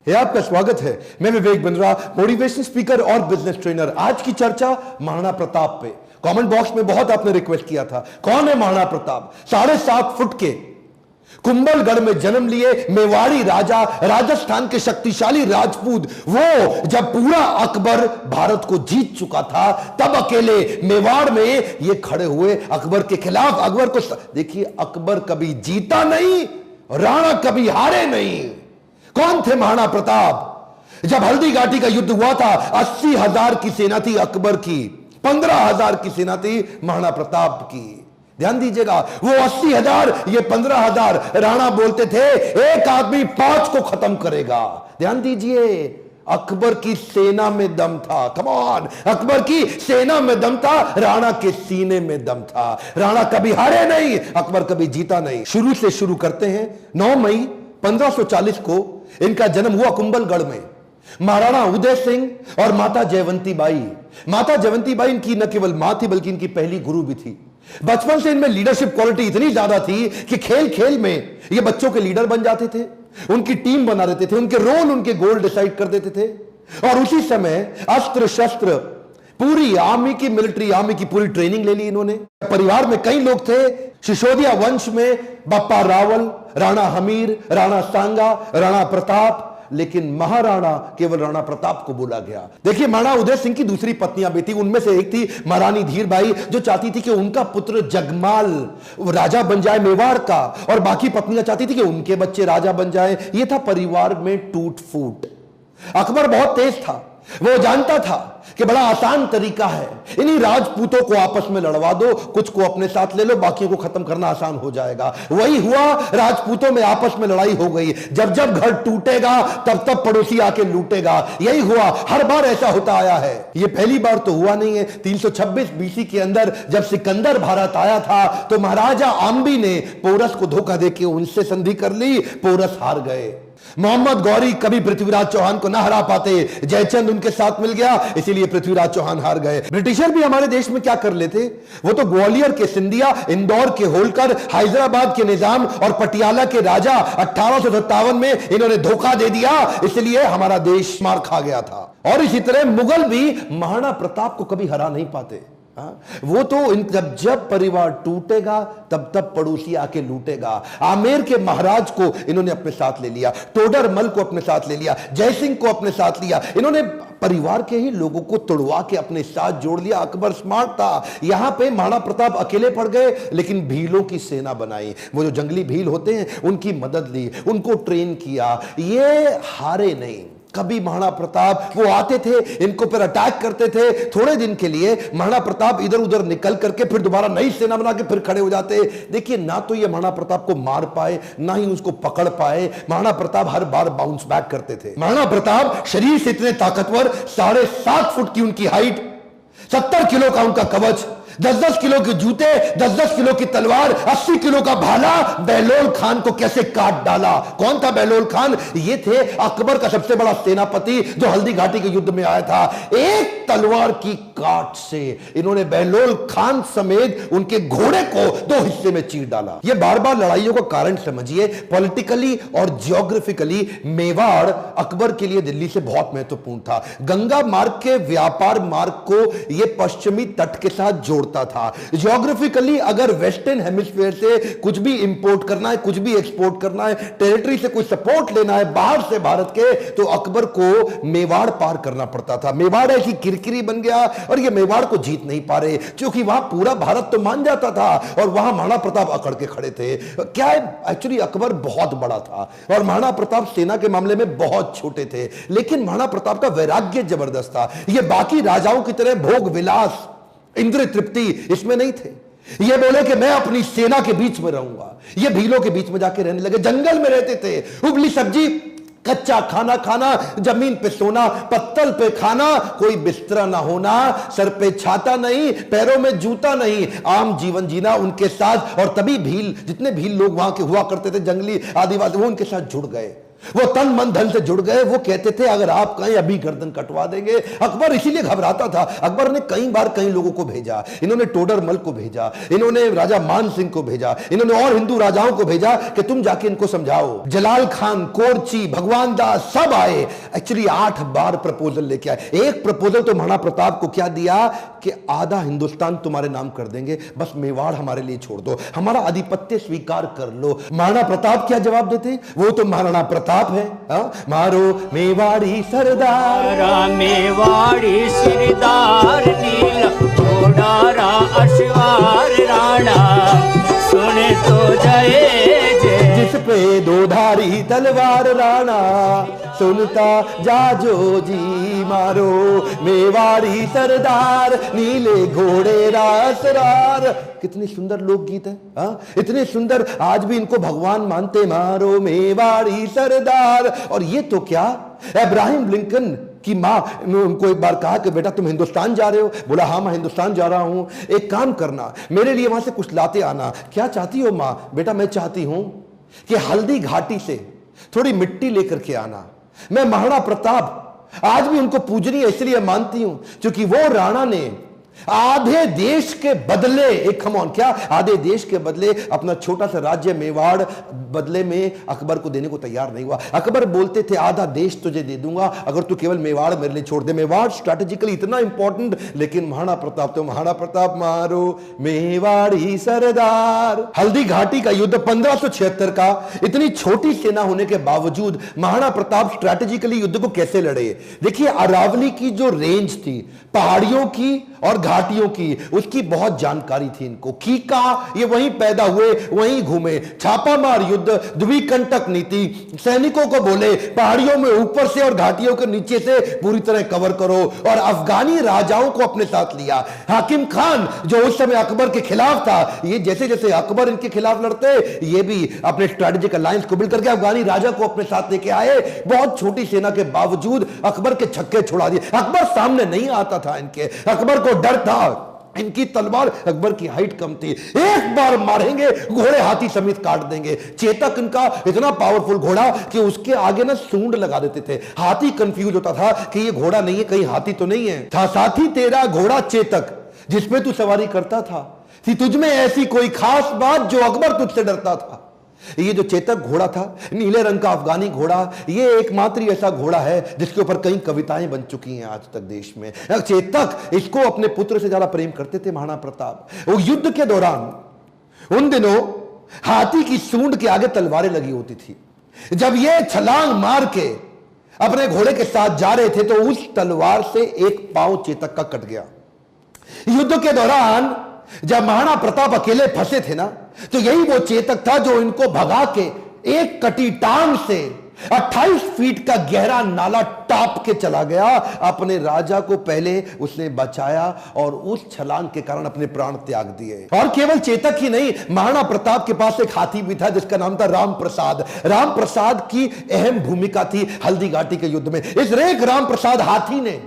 हे आपका स्वागत है। मैं विवेक बिंद्रा, मोटिवेशन स्पीकर और बिजनेस ट्रेनर। आज की चर्चा महाराणा प्रताप पे। कमेंट बॉक्स में बहुत आपने रिक्वेस्ट किया था, कौन है महाराणा प्रताप? 7.5 फुट के कुंभलगढ़ में जन्म लिए मेवाड़ी राजा, राजस्थान के शक्तिशाली राजपूत। वो जब पूरा अकबर भारत को जीत चुका था, तब अकेले मेवाड़ में ये खड़े हुए अकबर के खिलाफ। अकबर को देखिए, अकबर कभी जीता नहीं, राणा कभी हारे नहीं। कौन थे महाराणा प्रताप? जब हल्दी घाटी का युद्ध हुआ था, 80,000 की सेना थी अकबर की, 15,000 की सेना थी महाराणा प्रताप की। ध्यान दीजिएगा, वो 80,000, ये 15,000। राणा बोलते थे एक आदमी 5 को खत्म करेगा। ध्यान दीजिए, अकबर की सेना में दम था। कम ऑन, अकबर की सेना में दम था, राणा के सीने में दम था। राणा कभी हारे नहीं, अकबर कभी जीता नहीं। शुरू से शुरू करते हैं। 9 मई 1540 को इनका जन्म हुआ कुंभलगढ़ में। महाराणा उदय सिंह और माता जयवंती बाई। माता जयवंती बाई इनकी न केवल मां थी, बल्कि इनकी पहली गुरु भी थी। बचपन से इनमें लीडरशिप क्वालिटी इतनी ज्यादा थी कि खेल खेल में ये बच्चों के लीडर बन जाते थे, उनकी टीम बना देते थे, उनके रोल, उनके गोल डिसाइड कर देते थे। और उसी समय अस्त्र शस्त्र, पूरी आर्मी की, मिलिट्री आर्मी की पूरी ट्रेनिंग ले ली इन्होंने। परिवार में कई लोग थे। सिसोदिया वंश में बप्पा रावल, राणा हमीर, राणा सांगा, राणा प्रताप, लेकिन महाराणा केवल राणा प्रताप को बोला गया। देखिए, महाराणा उदय सिंह की दूसरी पत्नियां भी थी। उनमें से एक थी महारानी धीरबाई, जो चाहती थी कि उनका पुत्र जगमाल राजा बन जाए मेवाड़ का, और बाकी पत्नियां चाहती थी कि उनके बच्चे राजा बन जाए। यह था परिवार में टूट फूट। अकबर बहुत तेज था, वो जानता था कि बड़ा आसान तरीका है, इन्हीं राजपूतों को आपस में लड़वा दो, कुछ को अपने साथ ले लो, बाकियों को खत्म करना आसान हो जाएगा। वही हुआ, राजपूतों में आपस में लड़ाई हो गई। जब जब घर टूटेगा, तब तब पड़ोसी आके लूटेगा। यही हुआ, हर बार ऐसा होता आया है। ये पहली बार तो हुआ नहीं है। 326 बीसी के अंदर जब सिकंदर भारत आया था, तो महाराजा आम्बी ने पोरस को धोखा देके उनसे संधि कर ली। पोरस हार गए। मोहम्मद गौरी कभी पृथ्वीराज चौहान को ना हरा पाते, जयचंद उनके साथ मिल गया, इसीलिए पृथ्वीराज चौहान हार गए। ब्रिटिशर भी हमारे देश में क्या कर लेते, वो तो ग्वालियर के सिंधिया, इंदौर के होलकर, हैदराबाद के निजाम और पटियाला के राजा 1857 में इन्होंने धोखा दे दिया, इसलिए हमारा देश मार खा गया था। और इसी तरह मुगल भी महाराणा प्रताप को कभी हरा नहीं पाते। वो तो जब परिवार टूटेगा, तब तब पड़ोसी आके लूटेगा। आमेर के महाराज को इन्होंने अपने साथ ले लिया, टोडरमल को अपने साथ ले लिया, जयसिंह को अपने साथ लिया। इन्होंने परिवार के ही लोगों को तोड़वा के अपने साथ जोड़ लिया। अकबर स्मार्ट था। यहां पे महाराणा प्रताप अकेले पड़ गए, लेकिन भीलों की सेना बनाई। वो जो जंगली भील होते हैं, उनकी मदद ली, उनको ट्रेन किया। ये हारे नहीं कभी। महाराणा प्रताप वो आते थे, इनको पर अटैक करते थे। थोड़े दिन के लिए महाराणा प्रताप इधर उधर निकल करके फिर दोबारा नई सेना बना के फिर खड़े हो जाते। देखिए, ना तो ये महाराणा प्रताप को मार पाए, ना ही उसको पकड़ पाए। महाराणा प्रताप हर बार बाउंस बैक करते थे। महाराणा प्रताप शरीर से इतने ताकतवर, 7.5 फुट की उनकी हाइट, 70 किलो का उनका कवच, 10-10 किलो के जूते, 10-10 किलो की तलवार, 80 किलो का भाला। बहलोल खान को कैसे काट डाला? कौन था बहलोल खान? ये थे अकबर का सबसे बड़ा सेनापति, जो हल्दी घाटी के युद्ध में आया था। एक तलवार की काट से इन्होंने बहलोल खान समेत उनके घोड़े को 2 हिस्से में चीर डाला। ये बार बार लड़ाइयों का कारण समझिए। पॉलिटिकली और जियोग्राफिकली मेवाड़ अकबर के लिए दिल्ली से बहुत महत्वपूर्ण था। गंगा मार्ग के व्यापार मार्ग को यह पश्चिमी तट के साथ जोड़ता था। जियोग्राफिकली अगर वेस्टर्न हेमिस्फीयर से कुछ भी इंपोर्ट करना है, कुछ भी एक्सपोर्ट करना है, टेरिटरी से कोई सपोर्ट लेना है बाहर से भारत के, तो अकबर को मेवाड़ पार करना पड़ता था। मेवाड़ ऐसी किरकिरी बन गया, और ये मेवाड़ को जीत नहीं पा रहे, क्योंकि वहां पूरा भारत तो मान जाता था, और वहां महाराणा प्रताप अकड़ के खड़े थे। क्या है, एक्चुअली अकबर बहुत बड़ा था, और महाराणा प्रताप सेना के मामले में बहुत छोटे थे। लेकिन महाराणा प्रताप का वैराग्य जबरदस्त था। ये बाकी राजाओं की तरह भोग विलास, इंद्रिय तृप्ति इसमें नहीं थे। ये बोले कि मैं अपनी सेना के बीच में रहूंगा। ये भीलों के बीच में जाके रहने लगे, जंगल में रहते थे। उबली सब्जी, कच्चा खाना खाना, जमीन पे सोना, पत्तल पे खाना, कोई बिस्तरा ना होना, सर पे छाता नहीं, पैरों में जूता नहीं, आम जीवन जीना उनके साथ। और तभी भील, जितने भील लोग वहां के हुआ करते थे, जंगली आदिवासी, वो उनके साथ जुड़ गए। वो तन मन धन से जुड़ गए। वो कहते थे अगर आप कहें अभी गर्दन कटवा देंगे। अकबर इसीलिए घबराता था। अकबर ने कई बार कई लोगों को भेजा, इन्होंने टोडरमल को भेजा, इन्होंने राजा मान सिंह को भेजा, इन्होंने और हिंदू राजाओं को भेजा कि तुम जाके इनको समझाओ। जलाल खान, कोरची, भगवान दास सब आए। एक्चुअली 8 बार प्रपोजल लेके आए। एक प्रपोजल तो महाराणा प्रताप को क्या दिया कि आधा हिंदुस्तान तुम्हारे नाम कर देंगे, बस मेवाड़ हमारे लिए छोड़ दो, हमारा आधिपत्य स्वीकार कर लो। महाराणा प्रताप क्या जवाब देते? वो तो महाराणा प्रताप है। मारो मेवाड़ी सरदार, मेवाड़ी सरदार, नील घोड़ा अश्वार राणा, सुने तो जय जय। जिस पे दो धारी तलवार राणा, सुनता जाजो जी। मारो मेवाड़ी सरदार, नीले घोड़े रासरार। कितनी सुंदर लोकगीत है। इतने सुंदर, आज भी इनको भगवान मानते। मारो मेवाड़ी सरदार। और ये तो क्या, अब्राहम लिंकन की मां ने उनको एक बार कहा कि बेटा तुम हिंदुस्तान जा रहे हो? बोला हाँ मैं हिंदुस्तान जा रहा हूं, एक काम करना मेरे लिए वहां से कुछ लाते आना। क्या चाहती हो मां? बेटा मैं चाहती हूं कि हल्दी घाटी से थोड़ी मिट्टी लेकर के आना। मैं महाराणा प्रताप आज भी उनको पूजनीय इसलिए मानती हूं क्योंकि वो राणा ने आधे देश के बदले, एक खमौन क्या, आधे देश के बदले अपना छोटा सा राज्य मेवाड़ बदले में अकबर को देने को तैयार नहीं हुआ। अकबर बोलते थे आधा देश तुझे दे दूंगा अगर तू केवल मेवाड़ मेरे लिए छोड़ दे। मेवाड़ स्ट्रैटेजिकली इतना इंपॉर्टेंट, लेकिन महाराणा प्रताप तो महाराणा प्रताप। मारो मेवाड़ी सरदार। हल्दी घाटी का युद्ध 1576 का, इतनी छोटी सेना होने के बावजूद महाराणा प्रताप स्ट्रैटेजिकली युद्ध को कैसे लड़े? देखिए अरावली की जो रेंज थी, पहाड़ियों की और घाटियों की, उसकी बहुत जानकारी थी इनको। कीका ये वहीं पैदा हुए, वहीं घूमे। छापामार युद्ध, द्विकंटक नीति, सैनिकों को बोले पहाड़ियों में ऊपर से और घाटियों के नीचे से पूरी तरह कवर करो। और अफगानी राजाओं को अपने साथ लिया। हाकिम खान जो उस समय अकबर के खिलाफ था, ये जैसे जैसे अकबर इनके खिलाफ लड़ते, ये भी अपने स्ट्रेटेजिक अलायंस को बिल्ड करके अफगानी राजा को अपने साथ लेके आए। बहुत छोटी सेना के बावजूद अकबर के छक्के छुड़ा दिए। अकबर सामने नहीं आता था इनके, अकबर को डर था। इनकी तलवार, अकबर की हाइट कम थी, एक बार मारेंगे घोड़े हाथी समेत काट देंगे। चेतक इनका इतना पावरफुल घोड़ा कि उसके आगे ना सूंड लगा देते थे। हाथी कंफ्यूज होता था कि ये घोड़ा नहीं है, कहीं हाथी तो नहीं है। था साथी तेरा घोड़ा चेतक, जिसपे तू सवारी करता था, थी तुझमें ऐसी कोई खास बात जो अकबर तुझसे डरता था। ये जो चेतक घोड़ा था, नीले रंग का अफगानी घोड़ा, ये एकमात्र ऐसा घोड़ा है जिसके ऊपर कई कविताएं बन चुकी हैं आज तक देश में। चेतक, इसको अपने पुत्र से ज्यादा प्रेम करते थे महाराणा प्रताप। वो युद्ध के दौरान उन दिनों हाथी की सूंड के आगे तलवारें लगी होती थी। जब ये छलांग मार के अपने घोड़े के साथ जा रहे थे तो उस तलवार से एक पांव चेतक का कट गया। युद्ध के दौरान जब महाराणा प्रताप अकेले फंसे थे ना, तो यही वो चेतक था जो इनको भगा के एक कटी टांग से 28 फीट का गहरा नाला टाप के चला गया। अपने राजा को पहले उसने बचाया और उस छलांग के कारण अपने प्राण त्याग दिए। और केवल चेतक ही नहीं, महाराणा प्रताप के पास एक हाथी भी था जिसका नाम था राम प्रसाद। राम प्रसाद की अहम भूमिका थी हल्दी घाटी के युद्ध में। इस रेख राम प्रसाद हाथी ने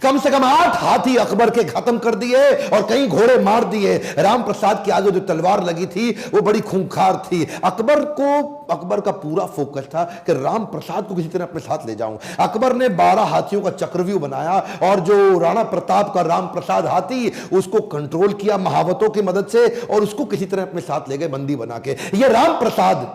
कम से कम 8 हाथी अकबर के खत्म कर दिए और कई घोड़े मार दिए। राम प्रसाद के आगे जो तलवार लगी थी वो बड़ी खूंखार थी। अकबर का पूरा फोकस था कि राम प्रसाद को किसी तरह अपने साथ ले जाऊं। अकबर ने 12 हाथियों का चक्रव्यूह बनाया और जो राणा प्रताप का राम प्रसाद हाथी, उसको कंट्रोल किया महावतों की मदद से और उसको किसी तरह अपने साथ ले गए बंदी बना के। ये राम प्रसाद,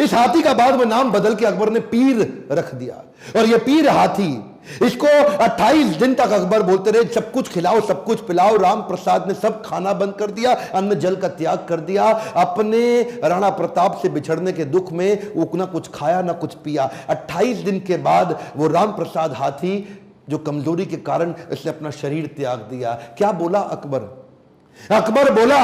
इस हाथी का बाद में नाम बदल के अकबर ने पीर रख दिया। और ये पीर हाथी, इसको 28 दिन तक अकबर बोलते रहे सब कुछ खिलाओ सब कुछ पिलाओ। राम प्रसाद ने सब खाना बंद कर दिया, अन्न जल का त्याग कर दिया। अपने राणा प्रताप से बिछड़ने के दुख में वो ना कुछ खाया ना कुछ पिया। 28 दिन के बाद वो राम प्रसाद हाथी जो कमजोरी के कारण इसने अपना शरीर त्याग दिया। क्या बोला अकबर? अकबर बोला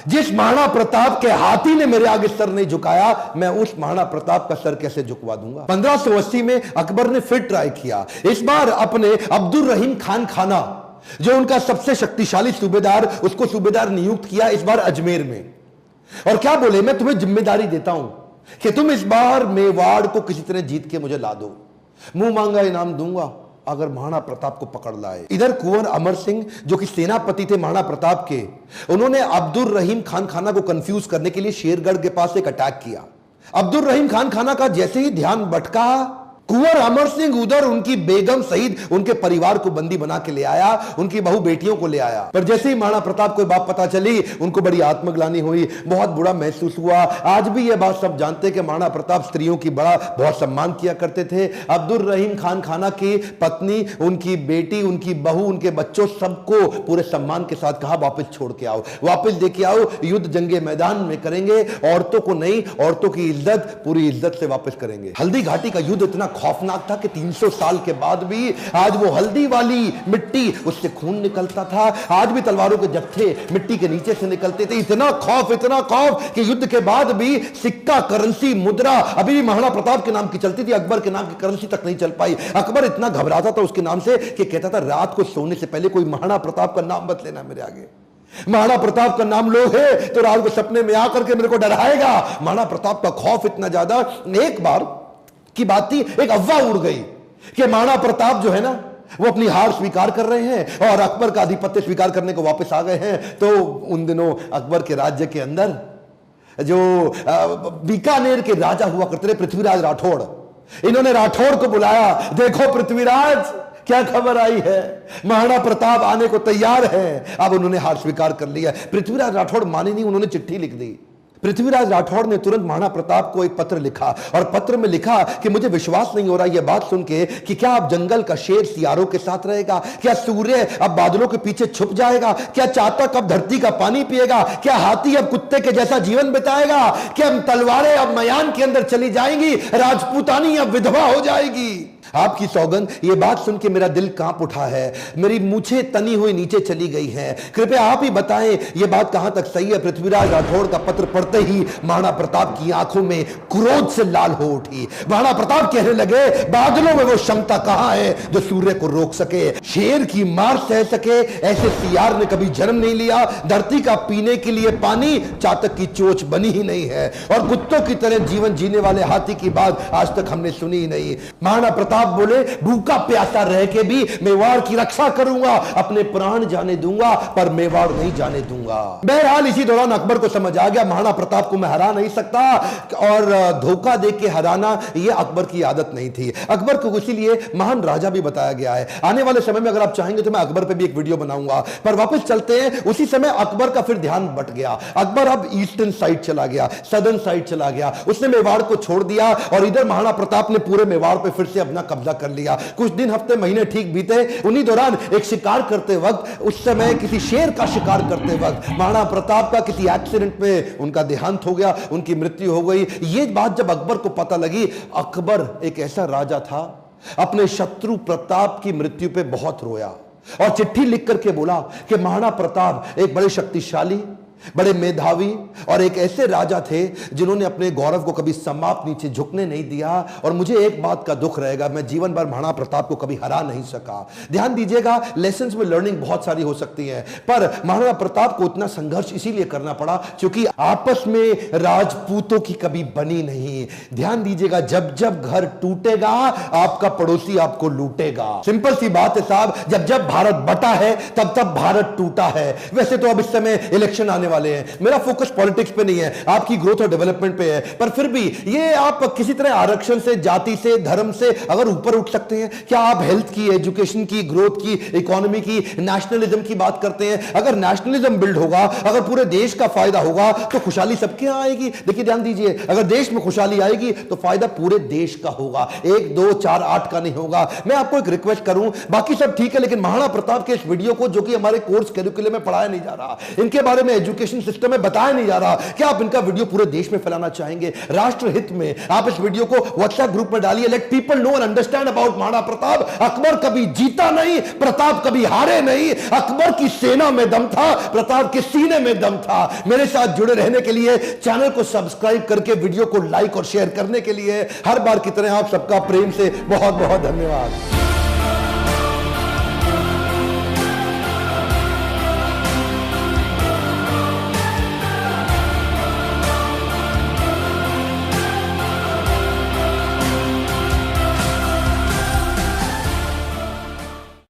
जिस महाराणा प्रताप के हाथी ने मेरे आगे सर नहीं झुकाया, मैं उस महाराणा प्रताप का सर कैसे झुकवा दूंगा। 1580 में अकबर ने फिर ट्राई किया। इस बार अपने अब्दुल रहीम खान खाना, जो उनका सबसे शक्तिशाली सूबेदार, उसको सूबेदार नियुक्त किया इस बार अजमेर में। और क्या बोले, मैं तुम्हें जिम्मेदारी देता हूं कि तुम इस बार मेवाड़ को किसी तरह जीत के मुझे ला दो, मुंह मांगा इनाम दूंगा अगर महाराणा प्रताप को पकड़ लाए। इधर कुंवर अमर सिंह जो कि सेनापति थे महाराणा प्रताप के, उन्होंने अब्दुल रहीम खान खाना को कंफ्यूज करने के लिए शेरगढ़ के पास एक अटैक किया। अब्दुल रहीम खान खाना का जैसे ही ध्यान भटका, कुंवर अमर सिंह उधर उनकी बेगम सहित उनके परिवार को बंदी बना के ले आया, उनकी बहू बेटियों को ले आया। पर जैसे ही महाराणा प्रताप को बात पता चली, उनको बड़ी आत्मग्लानि हुई, बहुत बुरा महसूस हुआ। आज भी यह बात सब जानते हैं कि महाराणा प्रताप स्त्रियों की बहुत सम्मान किया करते थे। अब्दुल रहीम खान खाना की पत्नी, उनकी बेटी, उनकी बहू, उनके बच्चों, सबको पूरे सम्मान के साथ कहा वापस छोड़ के आओ, वापस लेके आओ, युद्ध जंगे मैदान में करेंगे, औरतों को नहीं, औरतों की इज्जत पूरी इज्जत से वापस करेंगे। हल्दी घाटी का युद्ध इतना खौफनाक था कि 300 साल के बाद भी आज वो हल्दी वाली मिट्टी, उससे खून निकलता था। आज भी तलवारों के जत्थे मिट्टी के नीचे से निकलते थे। इतना खौफ कि युद्ध के बाद भी सिक्का, करेंसी, मुद्रा अभी भी महाराणा प्रताप के नाम की चलती थी, अकबर के नाम की करेंसी तक नहीं चल पाई। अकबर इतना घबराता था उसके नाम से कि कहता था रात को सोने से पहले कोई महाराणा प्रताप का नाम मत लेना मेरे आगे। महाराणा प्रताप का नाम लो है तो रात को सपने में आकर के मेरे को डराएगा। महाराणा प्रताप का खौफ इतना ज्यादा। एक बार की बात थी, एक अफवाह उड़ गई कि महाराणा प्रताप जो है ना, वो अपनी हार स्वीकार कर रहे हैं और अकबर का आधिपत्य स्वीकार करने को वापस आ गए हैं। तो उन दिनों अकबर के राज्य के अंदर जो बीकानेर के राजा हुआ करते थे, पृथ्वीराज राठौड़, इन्होंने राठौड़ को बुलाया। देखो पृथ्वीराज, क्या खबर आई है, महाराणा प्रताप आने को तैयार है। अब उन्होंने हार स्वीकार कर लिया। पृथ्वीराज राठौड़ माने नहीं, उन्होंने चिट्ठी लिख दी। पृथ्वीराज राठौड़ ने तुरंत महाराणा प्रताप को एक पत्र लिखा और पत्र में लिखा कि मुझे विश्वास नहीं हो रहा यह बात सुन के कि क्या अब जंगल का शेर सियारों के साथ रहेगा, क्या सूर्य अब बादलों के पीछे छुप जाएगा, क्या चातक अब धरती का पानी पिएगा, क्या हाथी अब कुत्ते के जैसा जीवन बिताएगा, क्या तलवारें अब मयान के अंदर चली जाएंगी, राजपूतानी अब विधवा हो जाएगी। आपकी सौगंध, ये बात सुन के मेरा दिल कांप उठा है, मेरी मूछें तनी हुई नीचे चली गई हैं। कृपया आप ही बताएं ये बात कहां तक सही है। पृथ्वीराज राठौड़ का पत्र पढ़ते ही महाराणा प्रताप की आंखों में क्रोध से लाल हो उठी। महाराणा प्रताप कहने लगे, बादलों में वो क्षमता कहां है जो सूर्य को रोक सके, शेर की मार सह सके, ऐसे सियार ने कभी जन्म नहीं लिया। धरती का पीने के लिए पानी चातक की चोंच बनी ही नहीं है और कुत्तों की तरह जीवन जीने वाले हाथी की बात आज तक हमने सुनी ही नहीं। महाराणा प्रताप बोले, भूखा प्यासा रह के भी मेवाड़ की रक्षा करूंगा, अपने प्राण जाने दूंगा पर मेवाड़ नहीं जाने दूंगा। बहरहाल इसी दौरान अकबर को समझ आ गया महाराणा प्रताप को मैं हरा नहीं सकता और धोखा दे के हराना यह अकबर की आदत नहीं थी। अकबर को इसीलिए महान राजा भी बताया गया है। आने वाले समय में अगर आप चाहेंगे तो मैं अकबर पे भी एक वीडियो बनाऊंगा। पर वापस चलते हैं, उसी समय अकबर का फिर ध्यान बट गया। अकबर अब ईस्टर्न साइड चला गया, सदर्न साइड चला गया, उसने मेवाड़ को छोड़ दिया और इधर महाराणा प्रताप ने पूरे मेवाड़ पे फिर से अपना कब्जा कर लिया। कुछ दिन, हफ्ते, महीने ठीक बीते। उन्हीं दौरान एक शिकार करते वक्त, उस समय किसी शेर का शिकार करते वक्त महाराणा प्रताप का किसी एक्सीडेंट में उनका देहांत हो गया, उनकी मृत्यु हो गई। ये बात जब अकबर को पता लगी, अकबर एक ऐसा राजा था, अपने शत्रु प्रताप की मृत्यु पे बहुत रोया और चिट्ठी लिख करके बोला कि महाराणा प्रताप एक बड़े शक्तिशाली, बड़े मेधावी और एक ऐसे राजा थे जिन्होंने अपने गौरव को कभी समाप्त नीचे झुकने नहीं दिया और मुझे एक बात का दुख रहेगा, मैं जीवन भर महाराणा प्रताप को कभी हरा नहीं सका। ध्यान दीजिएगा, लेसन्स में लर्निंग बहुत सारी हो सकती है, पर महाराणा प्रताप को इतना संघर्ष इसीलिए करना पड़ा क्योंकि आपस में राजपूतों की कभी बनी नहीं। ध्यान दीजिएगा, जब जब घर टूटेगा आपका पड़ोसी आपको लूटेगा। सिंपल सी बात है साहब, जब जब भारत बटा है तब तब भारत टूटा है। वैसे तो अब इस समय इलेक्शन आने वाले हैं, मेरा फोकस पॉलिटिक्स पे नहीं है, आपकी ग्रोथ और डेवलपमेंट पे है, पर फिर भी ये आप किसी तरह आरक्षण से, जाति से, धर्म से अगर ऊपर उठ सकते हैं, क्या आप हेल्थ की, एजुकेशन की, ग्रोथ की, इकोनॉमी की, नेशनलिज्म की बात करते हैं? अगर नेशनलिज्म बिल्ड होगा, अगर पूरे देश का फायदा होगा तो खुशहाली सबके यहां आएगी। देखिए ध्यान दीजिए, अगर देश में खुशहाली आएगी तो फायदा पूरे देश का होगा, 1, 2, 4, 8 का नहीं होगा। मैं आपको एक रिक्वेस्ट करूं, बाकी सब ठीक है, लेकिन महाराणा प्रताप के इस वीडियो को, जो कि हमारे कोर्स कैरिकुलम में पढ़ाया नहीं जा रहा, इनके बारे में एजुकेशन सिस्टम में बताया नहीं जा रहा, क्या आप इनका वीडियो पूरे देश में फैलाना चाहेंगे? राष्ट्र हित में आप इस वीडियो को व्हाट्सएप ग्रुप में डालिए, let people know and understand about Maharana Pratap. Akbar कभी जीता नहीं, प्रताप कभी हारे नहीं। अकबर की सेना में दम था, प्रताप के सीने में दम था। मेरे साथ जुड़े रहने के लिए, चैनल को सब्सक्राइब करके वीडियो को लाइक और शेयर करने के लिए हर बार की तरह आप सबका प्रेम से बहुत बहुत धन्यवाद।